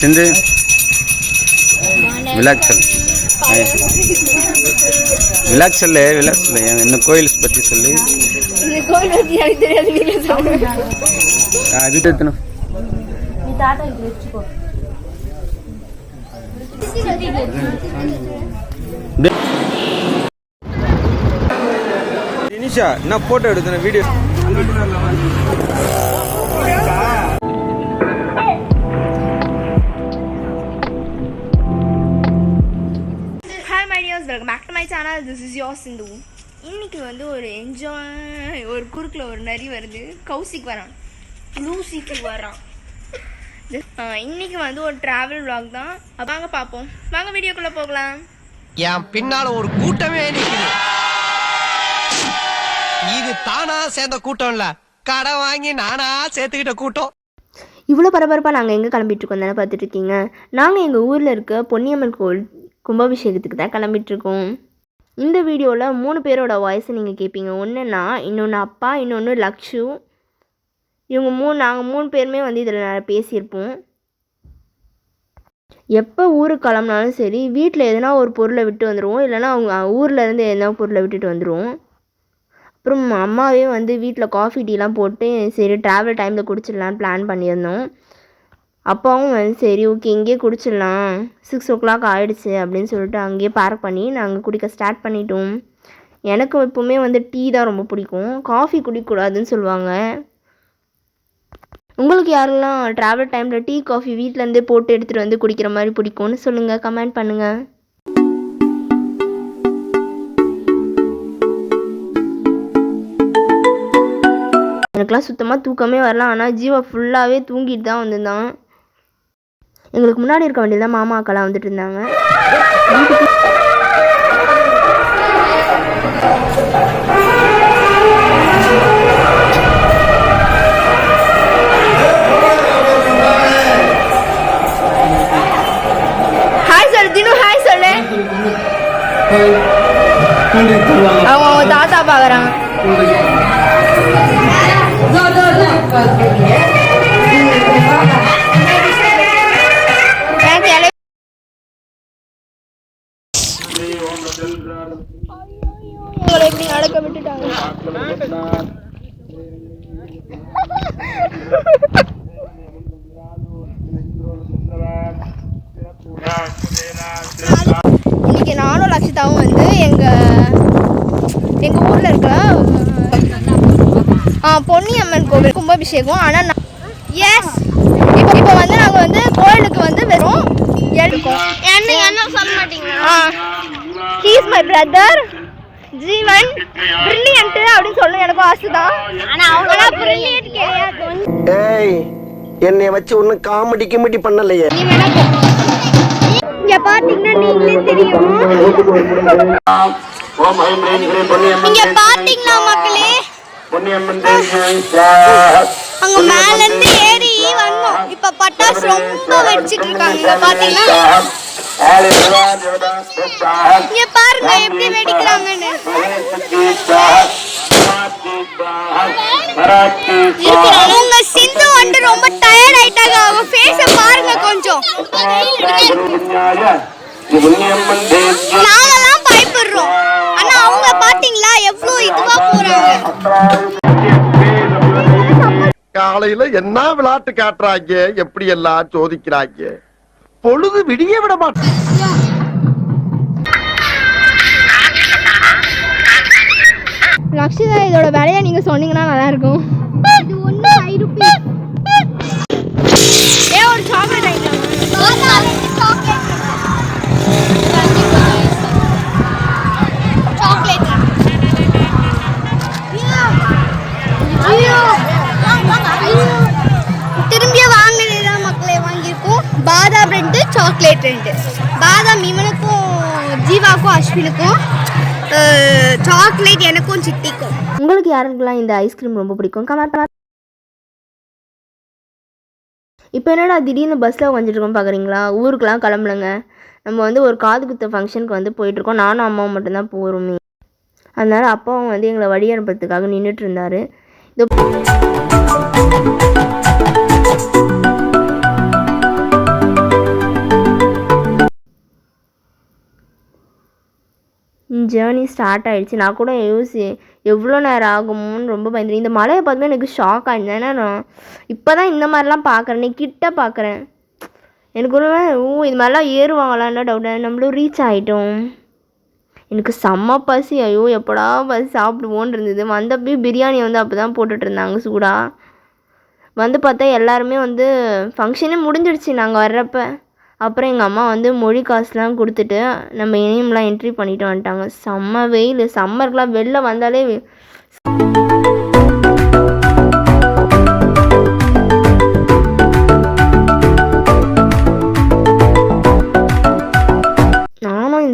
சிந்து விலாக்சல் விலாக்சல் விலாக்சல் என்ன கோயில் பற்றி சொல்லி அது எத்தனை நிஷா நான் போட்டோ எடுத்தேன் video welcome back to my channel. This is your Sindhu. இன்னைக்கு வந்து ஒரு என்ஜாய், ஒரு குறுக்கில் ஒரு நரி வருது, கௌசிக் வரான், லூசிக்கு வரான். இன்னைக்கு வந்து ஒரு டிராவல் vlog தான். வாங்க பார்ப்போம், வாங்க வீடியோக்குள்ளே போகலாம். என் பின்னால ஒரு கூட்டமே நிக்குது. இது தானா சேர்ந்த கூட்டம் இல்ல, கடை வாங்கி நானா சேர்த்துக்கிட்ட கூட்டம். இவ்வளோ பரபரப்பாக நாங்கள் எங்கே கிளம்பிட்டு இருக்கோம் தானே பார்த்துட்டு இருக்கீங்க. நாங்கள் எங்கள் ஊரில் இருக்க பொன்னியம்மன் கோவில் கும்பாபிஷேகத்துக்கு தான் கிளம்பிட்டுருக்கோம். இந்த வீடியோவில் 3 பேரோட வாய்ஸை நீங்கள் கேட்பீங்க. ஒன்று நான், இன்னொன்று அப்பா, இன்னொன்று லக்ஷு. நாங்கள் 3 பேருமே வந்து இதில் பேசியிருப்போம். எப்போ ஊருக்கு கிளம்புனாலும் சரி, வீட்டில் எதனா ஒரு பொருளை விட்டு வந்துடுவோம், இல்லைனா அவங்க ஊரில் இருந்து எதனா பொருளை விட்டுட்டு வந்துடுவோம். அப்புறம் அம்மாவே வந்து வீட்டில் காஃபி டீலாம் போட்டு சரி ட்ராவல் டைமில் குடிச்சிடலான்னு பிளான் பண்ணியிருந்தோம். அப்பாவும் வந்து சரி ஓகே இங்கேயே குடிச்சிடலாம், 6 o'clock ஆகிடுச்சு அப்படின்னு சொல்லிட்டு அங்கேயே பார்க் பண்ணி நாங்கள் குடிக்க ஸ்டார்ட் பண்ணிட்டோம். எனக்கு எப்போவுமே வந்து டீ தான் ரொம்ப பிடிக்கும், காஃபி குடிக்கக்கூடாதுன்னு சொல்லுவாங்க. உங்களுக்கு யாரெல்லாம் ட்ராவல் டைமில் டீ காஃபி வீட்டிலேருந்தே போட்டு எடுத்துகிட்டு வந்து குடிக்கிற மாதிரி பிடிக்கும்னு சொல்லுங்கள், கமெண்ட் பண்ணுங்கள். எனக்குலாம் சுத்தமாக தூக்கமே வரலாம். ஆனால் ஜீவா ஃபுல்லாகவே தூங்கிட்டு தான் வந்துருந்தான். எங்களுக்கு முன்னாடி இருக்க வண்டியில் தான் மாமா அக்காலாம் வந்துட்டு இருந்தாங்க. ஹாய் சொல்லு தினு, ஹாய் சொல்லு. அவங்க தாத்தா பார்க்குறாங்க. எப்படி நடக்க விட்டுட்டாங்க. இன்னைக்கு நானும் லக்ஷிதாவும் வந்து எங்க ஊர்ல இருக்க பொன்னியம்மன் கோவில் கும்பாபிஷேகம். ஆனால் எஸ் இப்போ வந்து நாங்கள் வந்து கோயிலுக்கு வந்து வெறும் என்ன சொல்ல மாட்டீங்களா? He is my brother Jeevan. Brilliant அப்படின்னு சொல்லணும் எனக்கும் ஆசை தான். ஆனா பிரில்லியன்ட் கிடையாது. ஏய் என்னை வச்சு ஒன்னும் காமெடி கிமெடி பண்ணலையே. இங்க பாத்தீங்கன்னா நீங்களே தெரியும். இங்க பாத்தீங்கன்னா மக்களே அங்க மேல இருந்து ஏறி வந்தோம். இப்ப பட்டாசு ரொம்ப வெடிச்சிட்டு இருக்காங்க பாத்தீங்கன்னா. இங்க பாருங்க எப்படி வெடிக்கிறாங்கன்னு. உங்க சிந்து வந்து ரொம்ப டயர்ட் ஆயிட்டாங்க. அவங்க ஃபேஸ பாருங்க கொஞ்சம். நாங்கெல்லாம் பயப்படுறோம், ஆனா அவங்க பாத்தீங்களா எவ்வளவு இதுவா போறாங்க. காலையில என்ன விளையாட்டு காட்டுறாங்க, எப்படி எல்லாம் சோதிக்கிறாங்க. பொழுது விடிய விட மாட்டேன். லக்ஷிதா இதோட விலையை நீங்க சொன்னீங்கன்னா நல்லா இருக்கும். இது ஒண்ணு 5 ரூபாய். ஒரு சாக்லேட் ஐட்டம். சாக்லேட் திரும்பிய வாங்கினதுதான் மக்களே வாங்கியிருக்கோம். பாதாம் 2, சாக்லேட் 2. பாதாம் இவனுக்கும் ஜீவாக்கும் அஸ்வினுக்கும், சாக்லேட் எனக்கும் சித்திக்கும். உங்களுக்கு யாருக்கெல்லாம் இந்த ஐஸ்கிரீம் ரொம்ப பிடிக்கும் கமெண்ட் பண்ண. இப்போ என்னடா திடீர்னு பஸ்ஸில் வந்துட்டு இருக்கோம் பார்க்குறீங்களா? ஊருக்கெலாம் கிளம்புலங்க. நம்ம வந்து ஒரு காது குத்த ஃபங்க்ஷனுக்கு வந்து போயிட்டுருக்கோம். நானும் அம்மாவும் மட்டும்தான் போகிறோமே. அதனால் அப்பாவும் வந்து எங்களை வழி அனுப்புறதுக்காக நின்றுட்டு இருந்தார். ஜேர்னி ஸ்டார்ட் ஆகிடுச்சு. நான் கூட எவ்வளோ நேரம் ஆகுமோன்னு ரொம்ப பயந்துட்டேன். இந்த மலையை பார்த்துமே எனக்கு ஷாக் ஆகிடுச்சு. ஏன்னா நான் இப்போ தான் இந்த மாதிரிலாம் பார்க்குறேன், நீ கிட்ட பார்க்குறேன். எனக்கு ஒரு இது மாதிரிலாம் ஏறுவாங்களான்னு டவுட். நம்மளும் ரீச் ஆகிட்டோம். எனக்கு செம்ம பசி. ஐயோ எப்படா பசி சாப்பிடுவோன்னு இருந்தது. வந்தப்போ பிரியாணி வந்து அப்போ தான் போட்டுட்ருந்தாங்க சூடாக. வந்து பார்த்தா எல்லாருமே வந்து ஃபங்க்ஷனே முடிஞ்சிடுச்சு நாங்கள் வர்றப்ப. அப்புறம் எங்கள் அம்மா வந்து மொழி காசுலாம் கொடுத்துட்டு நம்ம நேம்லாம் என்ட்ரி பண்ணிட்டு வந்துட்டாங்க. செம்ம வெயில். சம்மருக்குலாம் வெளில வந்தாலே நானும்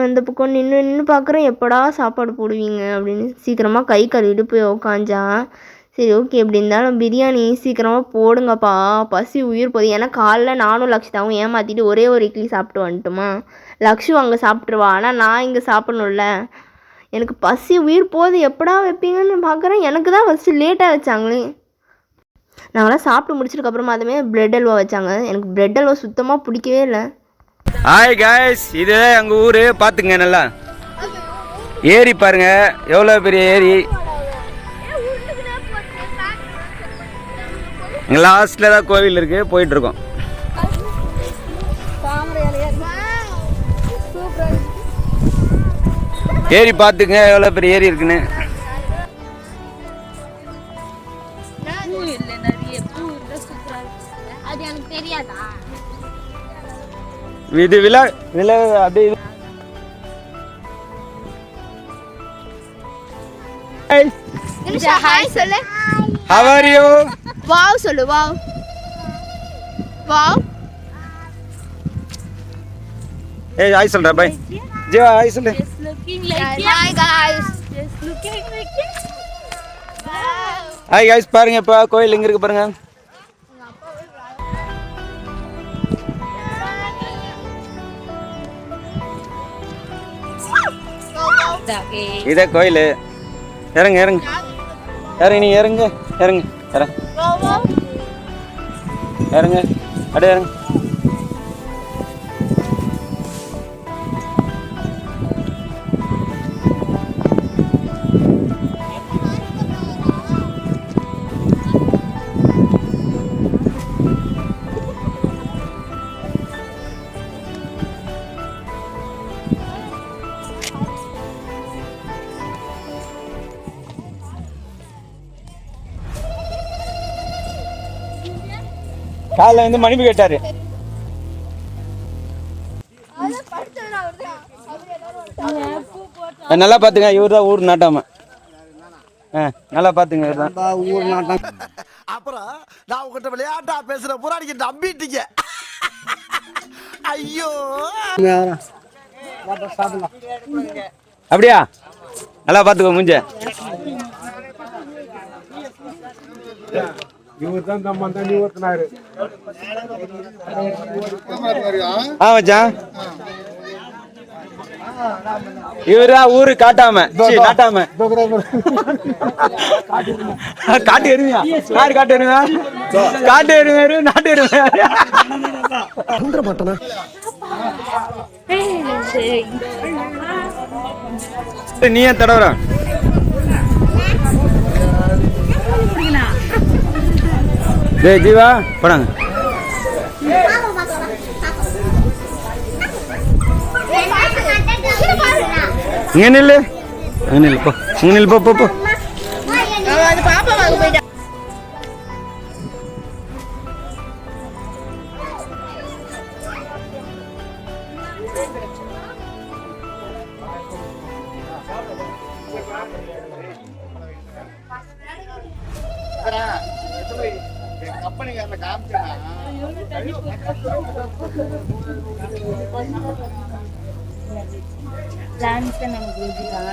இந்த பக்கம் நின்று பார்க்குறேன், எப்படா சாப்பாடு போடுவீங்க அப்படின்னு. சீக்கிரமாக கை கழுவிட்டு போய் உக்காஞ்சா. சரி ஓகே, எப்படி இருந்தாலும் பிரியாணி சீக்கிரமாக போடுங்கப்பா, பசி உயிர் போகுது. ஏன்னா காலைல நானும் லக்ஷிதாவும் ஏமாற்றிட்டு ஒரே ஒரு இட்லி சாப்பிட்டு வந்துட்டோமா. லக்ஷு அங்கே சாப்பிட்ருவா, ஆனால் நான் இங்கே சாப்பிட்ணும்ல. எனக்கு பசி உயிர் போகுது, எப்படா வைப்பீங்கன்னு பார்க்குறேன். எனக்கு தான் ஃபஸ்ட்டு லேட்டாக வச்சாங்களே. நாங்களாம் சாப்பிட்டு முடிச்சதுக்கப்புறமா அதுமே பிரெட் அல்வா வச்சாங்க. எனக்கு பிரெட் அல்வா சுத்தமாக பிடிக்கவே இல்லை. ஹாய் காய்ஸ், இது எங்கள் ஊர். பார்த்துங்க நல்லா ஏரி பாருங்க, எவ்வளோ பெரிய ஏரி. இங்கே லாஸ்ட்டில் தான் கோவில் இருக்குது, போயிட்டுருக்கோம். ஏரி பார்த்துங்க எவ்வளோ பெரிய ஏரி இருக்குன்னு. இது விழா அப்படியே. ஹாய் சொல்லு. How are you? வாவ் சொல்லு. Wow wow. ஏய் ஹாய் சொல்றா. பை ஜீவா, ஹாய் சொல்லு. Hi guys. ஹாய் गाइस, பாருங்க இப்போ கோயில் எங்க இருக்கு பாருங்க. இதே கோயில். இறங்க இறங்க இறங்க, நீ இறங்க இறங்க இறங்க இறங்க, அப்படியே இறங்க. காலைல வந்து மணிப்பு கேட்டாரு. நல்லா பாத்துங்க, இவர் தான் ஊர் நாட்டாம. நல்லா பாத்துங்க, இவர் தான் ஊர் நாட்டம். அப்புறம் நான் உங்ககிட்ட விளையாட்டா பேசுற புறாடிக்கு நம்பிட்டீங்க. ஐயோ அப்படியா? நல்லா பாத்துக்கோ மூஞ்ச. மச்சான், இவரா ஊரு காட்டாம நாட்டாம. காட்டு எருமையா? யாரு காட்டு எருமையா? காட்டு எருமையாரு, நாட்டு எருமையாரு. நீ ஏன் தடவுற? டேய் ஜீவா போடாங்க. இங்க நில்லு, அங்க நில்லு, போ இங்க நில்லு, போ போ போ. கம்பெனிக்காரல காமிச்சேனா பிளான்ஸ் நமக்கு இருக்குதா?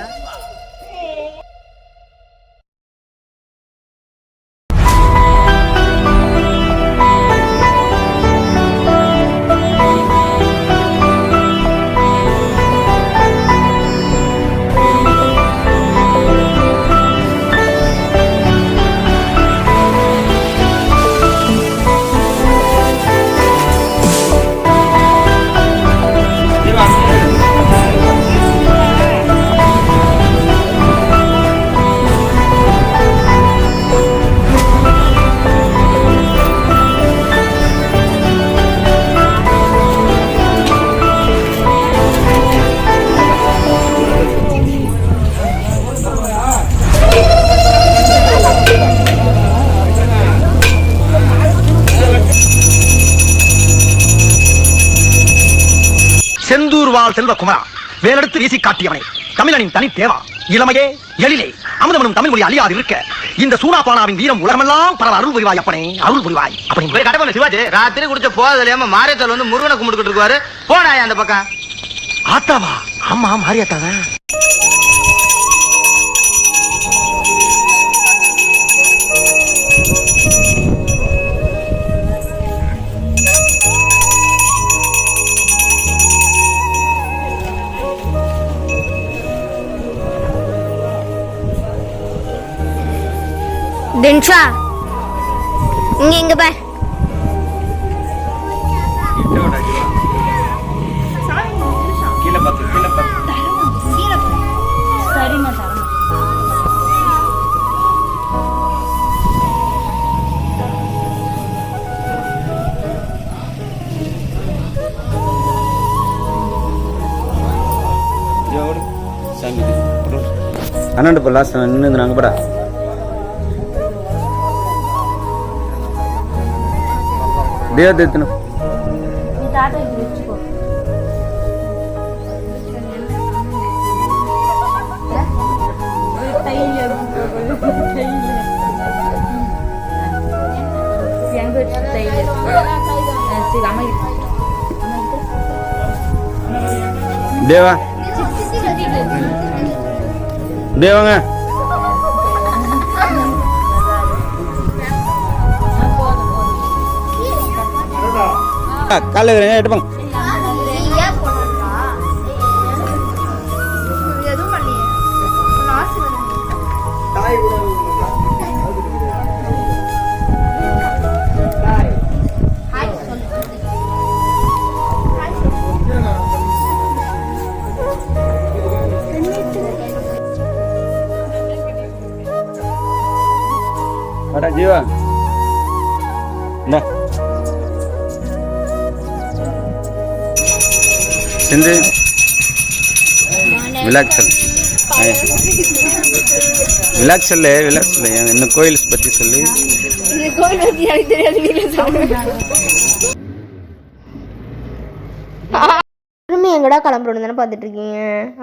செந்தூர் வாழ் செல்வகுமாரா, வேலெடுத்து வீசி காட்டியவனே, தமிழனின் தனி தேவா, இளமையே எழிலே அமுதமனும் தமிழ் மொழி அழியாது இருக்க இந்த சூனாபானாவின் வீரம் உலகமெல்லாம் பரவ அருள் புரிவாய் அப்பனே, அருள் புரிவாய் அப்படி. கடப்பன சிவாஜி ராத்திரி குடிச்ச போதலையாம மாரியத்தால் வந்து முருகனை கும்பிட்டுக்கிட்டு இருக்காரு. போனாயா அந்த பக்கம்? ஆத்தாவா? ஆமா மாரியாத்தாவா? தின்ஷா இங்க பார். கீழே பார்த்து சரிம்மா தரேன். சாமி அண்ணாண்டு இப்போ லாஸ்ட் நின்று நாங்கள் படா தேவதேத்தனும் நீ தாத்தா இப்படி வச்சுக்கோ. எங்க வச்சு தையல் சரி அம்மா தேவா தேவாங்க காலையில் இருக்கிறேங்க எடுப்பாங்க. வாடா ஜீவா இந்தா சிந்து விலாக் சொல்லு விலாக் சொல்லு என்ன கோயில் பற்றி சொல்லு. திரும்பி எங்கடா கிளம்புறோன்னு தானே பார்த்துட்டு இருக்கீங்க.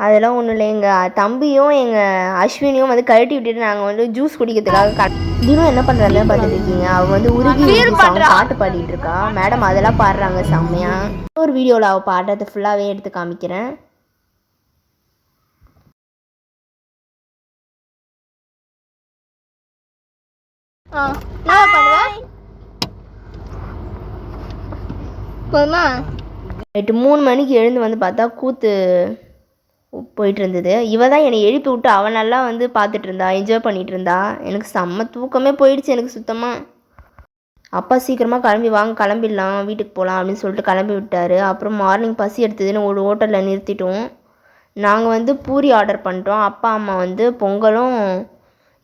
அதெல்லாம் ஒன்றும் இல்லை, எங்கள் தம்பியும் எங்கள் அஸ்வினியும் வந்து கழட்டி விட்டுட்டு நாங்கள் வந்து ஜூஸ் குடிக்கிறதுக்காக தினம் என்ன பண்ணுறாங்கன்னு பார்த்துட்டு இருக்கீங்க. அவள் வந்து உருகி பாட்டு பாடிட்டு இருக்கா. மேடம் அதெல்லாம் பாடுறாங்க செம்மையா. ஒரு வீடியோவில் அவள் பாடுறதை ஃபுல்லாகவே எடுத்து காமிக்கிறேன். நைட்டு 3 மணிக்கு எழுந்து வந்து பார்த்தா கூத்து போயிட்டு இருந்தது. இவ தான் என்னை எழுப்பி விட்டு அவள் நல்லா வந்து பார்த்துட்டு இருந்தா, என்ஜாய் பண்ணிட்டு இருந்தா. எனக்கு செம்ம தூக்கமே போயிடுச்சு எனக்கு சுத்தமாக. அப்பா சீக்கிரமாக கிளம்பி வாங்க கிளம்பிடலாம் வீட்டுக்கு போகலாம் அப்படின்னு சொல்லிட்டு கிளம்பி விட்டார். அப்புறம் மார்னிங் பசி எடுத்ததுன்னு ஒரு ஹோட்டலில் நிறுத்திட்டோம். நாங்கள் வந்து பூரி ஆர்டர் பண்ணிட்டோம். அப்பா அம்மா வந்து பொங்கலும்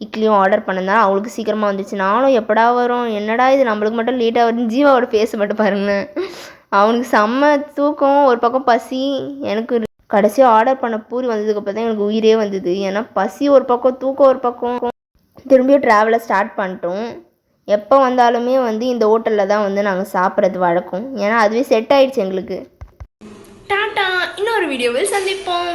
இட்லியும் ஆர்டர் பண்ணதால் அவளுக்கு சீக்கிரமாக வந்துச்சு. நானும் எப்படா வரும், என்னடா இது நம்மளுக்கு மட்டும் லேட்டாக வருதுன்னு ஜீவாவோட பேச மட்டும் பாருங்களேன். அவனுக்கு செம்ம தூக்கம், ஒரு பக்கம் பசி. எனக்கு கடைசியாக ஆர்டர் பண்ண பூரி வந்ததுக்கப்புறம் தான் எனக்கு உயிரே வந்தது. ஏன்னா பசி ஒரு பக்கம், தூக்கம் ஒரு பக்கம். திரும்பியும் ட்ராவலை ஸ்டார்ட் பண்ணிட்டோம். எப்போ வந்தாலுமே வந்து இந்த ஹோட்டலில் தான் வந்து நாங்கள் சாப்பிட்றது வழக்கம். ஏன்னா அதுவே செட் ஆயிடுச்சு எங்களுக்கு. டாடா, இன்னொரு வீடியோவில் சந்திப்போம்.